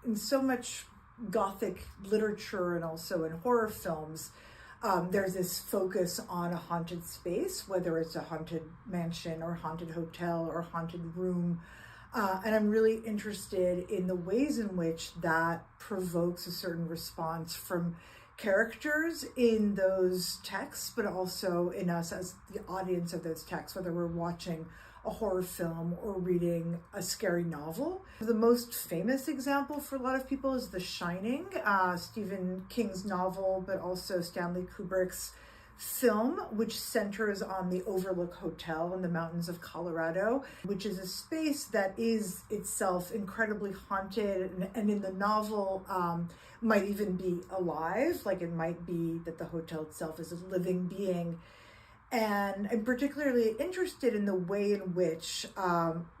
in so much Gothic literature and also in horror films, there's this focus on a haunted space, whether it's a haunted mansion or haunted hotel or haunted room. And I'm really interested in the ways in which that provokes a certain response from characters in those texts, but also in us as the audience of those texts, whether we're watching a horror film or reading a scary novel. The most famous example for a lot of people is The Shining, Stephen King's novel, but also Stanley Kubrick's film, which centers on the Overlook Hotel in the mountains of Colorado, which is a space that is itself incredibly haunted, and in the novel might even be alive, like it might be that the hotel itself is a living being. And I'm particularly interested in the way in which,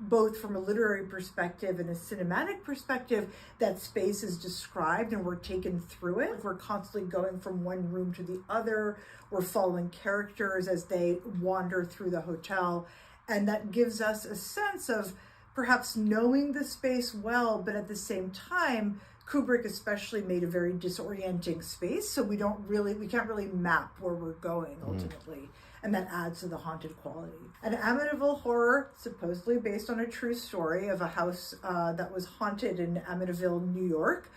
both from a literary perspective and a cinematic perspective, that space is described and we're taken through it. We're constantly going from one room to the other. We're following characters as they wander through the hotel. And that gives us a sense of perhaps knowing the space well, but at the same time, Kubrick especially made a very disorienting space. So we can't really map where we're going ultimately. And that adds to the haunted quality. An Amityville Horror, supposedly based on a true story of a house that was haunted in Amityville, New York,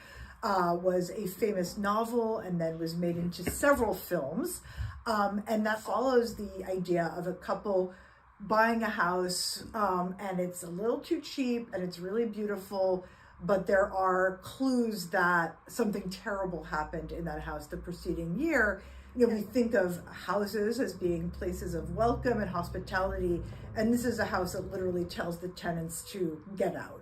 was a famous novel and then was made into several films. And that follows the idea of a couple buying a house, and it's a little too cheap and it's really beautiful, but there are clues that something terrible happened in that house the preceding year. We think of houses as being places of welcome and hospitality, and this is a house that literally tells the tenants to get out.